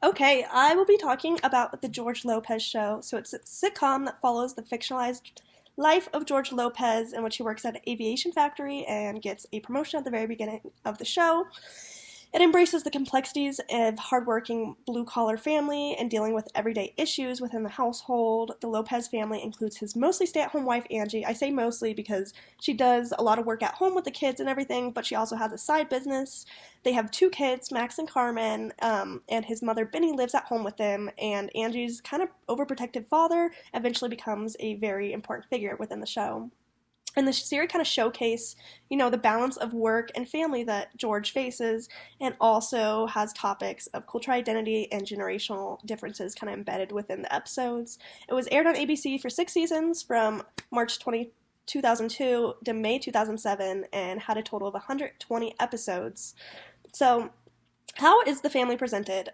Okay, I will be talking about the George Lopez show. So it's a sitcom that follows the fictionalized life of George Lopez, in which he works at an aviation factory and gets a promotion at the very beginning of the show. It embraces the complexities of hardworking blue collar family and dealing with everyday issues within the household. The Lopez family includes his mostly stay at home wife, Angie. I say mostly because she does a lot of work at home with the kids and everything, but she also has a side business. They have two kids, Max and Carmen, and his mother, Benny, lives at home with them. And Angie's kind of overprotective father eventually becomes a very important figure within the show. And the series kind of showcase, the balance of work and family that George faces, and also has topics of cultural identity and generational differences kind of embedded within the episodes. It was aired on ABC for 6 seasons from March 2002 to May 2007 and had a total of 120 episodes. So how is the family presented?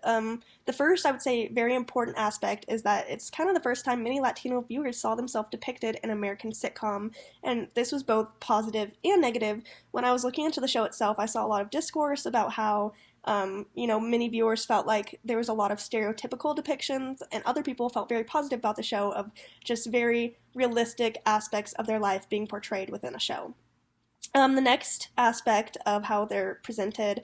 The first, I would say, very important aspect is that it's kind of the first time many Latino viewers saw themselves depicted in an American sitcom, and this was both positive and negative. When I was looking into the show itself, I saw a lot of discourse about how, many viewers felt like there was a lot of stereotypical depictions, and other people felt very positive about the show of just very realistic aspects of their life being portrayed within a show. The next aspect of how they're presented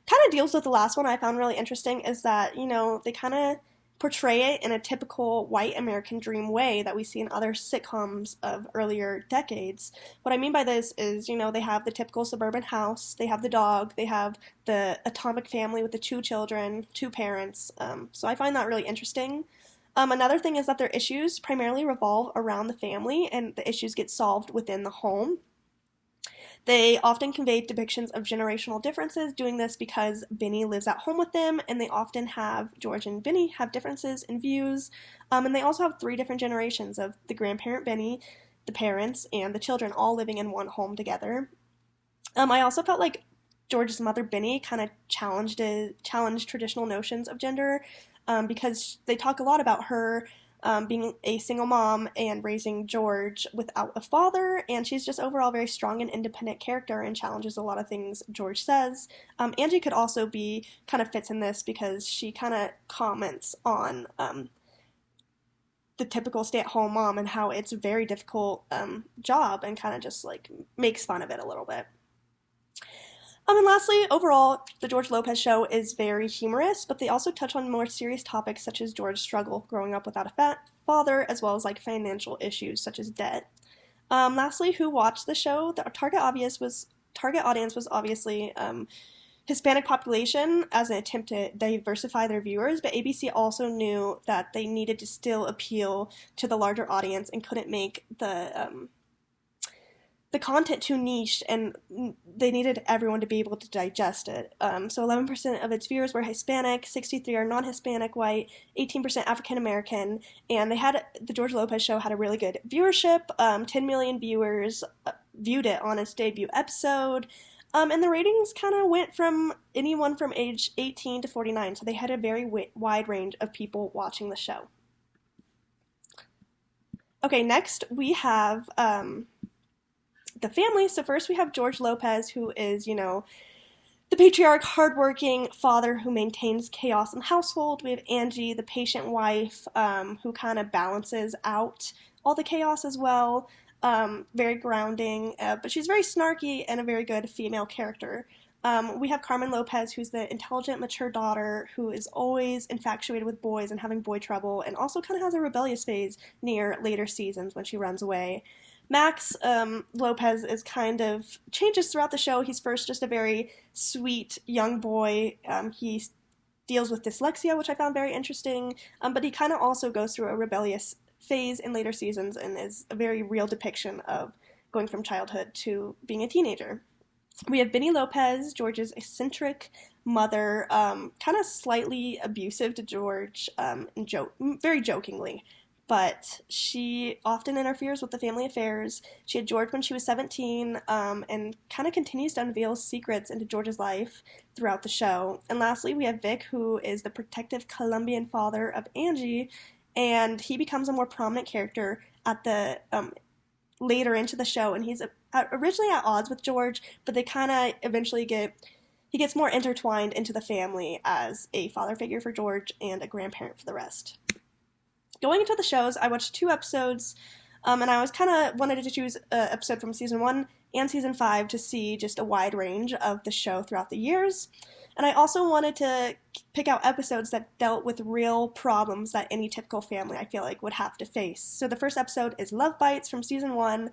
kind of deals with the last one I found really interesting is that, they kind of portray it in a typical white American dream way that we see in other sitcoms of earlier decades. What I mean by this is, they have the typical suburban house, they have the dog, they have the atomic family with the two children, two parents. So I find that really interesting. Another thing is that their issues primarily revolve around the family and the issues get solved within the home. They often convey depictions of generational differences, doing this because Benny lives at home with them, and they often have, George and Benny have differences in views, and they also have three different generations of the grandparent Benny, the parents, and the children all living in one home together. I also felt like George's mother, Benny, kind of challenged traditional notions of gender, because they talk a lot about her being a single mom and raising George without a father, and she's just overall very strong and independent character and challenges a lot of things George says. Angie could also be kind of fits in this because she kind of comments on the typical stay-at-home mom and how it's a very difficult job and kind of just like makes fun of it a little bit. And lastly, overall, the George Lopez show is very humorous, but they also touch on more serious topics such as George's struggle growing up without a father, as well as like financial issues such as debt. Lastly, who watched the show? The target audience was obviously Hispanic population as an attempt to diversify their viewers, but ABC also knew that they needed to still appeal to the larger audience and couldn't make the content too niche, and they needed everyone to be able to digest it. So 11% of its viewers were Hispanic, 63 are non-Hispanic white, 18% African American, and the George Lopez show had a really good viewership. 10 million viewers viewed it on its debut episode. And the ratings kind of went from anyone from age 18 to 49, so they had a very wide range of people watching the show. Okay, next we have the family. So first we have George Lopez, who is, the patriarch, hardworking father who maintains chaos in the household. We have Angie, the patient wife, who kind of balances out all the chaos as well. Very grounding, but she's very snarky and a very good female character. We have Carmen Lopez, who's the intelligent, mature daughter who is always infatuated with boys and having boy trouble, and also kind of has a rebellious phase near later seasons when she runs away. Max Lopez is kind of changes throughout the show. He's first just a very sweet young boy. He deals with dyslexia, which I found very interesting, but he kind of also goes through a rebellious phase in later seasons and is a very real depiction of going from childhood to being a teenager. We have Benny Lopez, George's eccentric mother, kind of slightly abusive to George, and very jokingly. But she often interferes with the family affairs. She had George when she was 17, and kind of continues to unveil secrets into George's life throughout the show. And lastly, we have Vic, who is the protective Colombian father of Angie, and he becomes a more prominent character at the later into the show, and he's originally at odds with George, but they kind of eventually get he gets more intertwined into the family as a father figure for George and a grandparent for the rest. Going into the shows, I watched 2 episodes, and I was kind of wanted to choose an episode from season 1 and season 5 to see just a wide range of the show throughout the years. And I also wanted to pick out episodes that dealt with real problems that any typical family, I feel like, would have to face. So the first episode is Love Bites from season 1,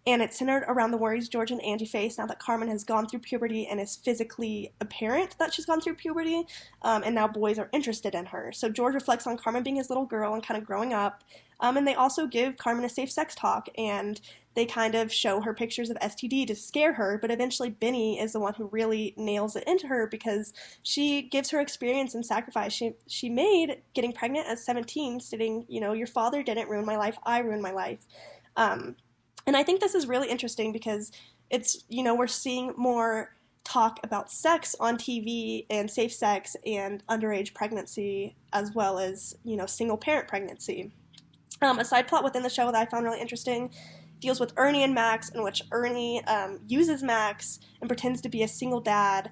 and it's centered around the worries George and Angie face now that Carmen has gone through puberty and is physically apparent that she's gone through puberty, and now boys are interested in her. So George reflects on Carmen being his little girl and kind of growing up, and they also give Carmen a safe sex talk, and they kind of show her pictures of STD to scare her, but eventually Benny is the one who really nails it into her because she gives her experience and sacrifice she made getting pregnant at 17, stating, your father didn't ruin my life, I ruined my life. And I think this is really interesting because it's, we're seeing more talk about sex on TV and safe sex and underage pregnancy as well as, single parent pregnancy. A side plot within the show that I found really interesting deals with Ernie and Max, in which Ernie uses Max and pretends to be a single dad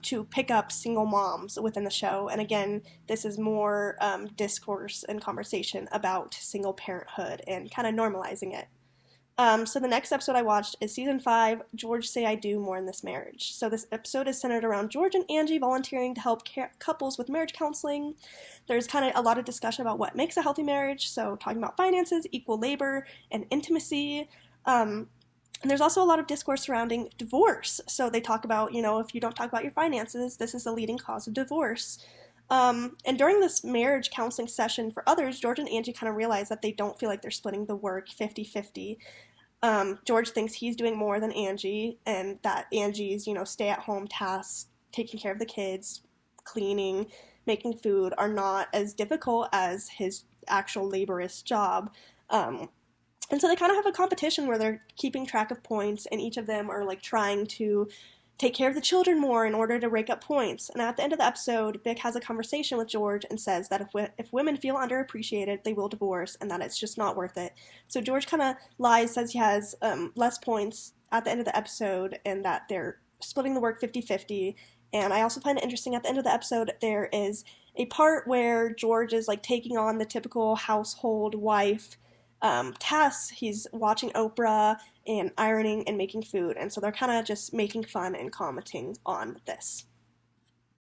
to pick up single moms within the show. And again, this is more discourse and conversation about single parenthood and kind of normalizing it. So the next episode I watched is season 5, George Say I Do More in This Marriage. So this episode is centered around George and Angie volunteering to help couples with marriage counseling. There's kind of a lot of discussion about what makes a healthy marriage, so talking about finances, equal labor, and intimacy. And there's also a lot of discourse surrounding divorce. So they talk about, if you don't talk about your finances, this is the leading cause of divorce. And during this marriage counseling session for others, George and Angie kind of realize that they don't feel like they're splitting the work 50-50. George thinks he's doing more than Angie, and that Angie's, stay-at-home tasks, taking care of the kids, cleaning, making food, are not as difficult as his actual laborious job. And so they kind of have a competition where they're keeping track of points, and each of them are, trying to take care of the children more in order to rake up points. And at the end of the episode, Vic has a conversation with George and says that if women feel underappreciated, they will divorce, and that it's just not worth it. So George kind of lies, says he has less points at the end of the episode, and that they're splitting the work 50-50. And I also find it interesting, at the end of the episode, there is a part where George is taking on the typical household wife tasks. He's watching Oprah and ironing and making food, and so they're kind of just making fun and commenting on this.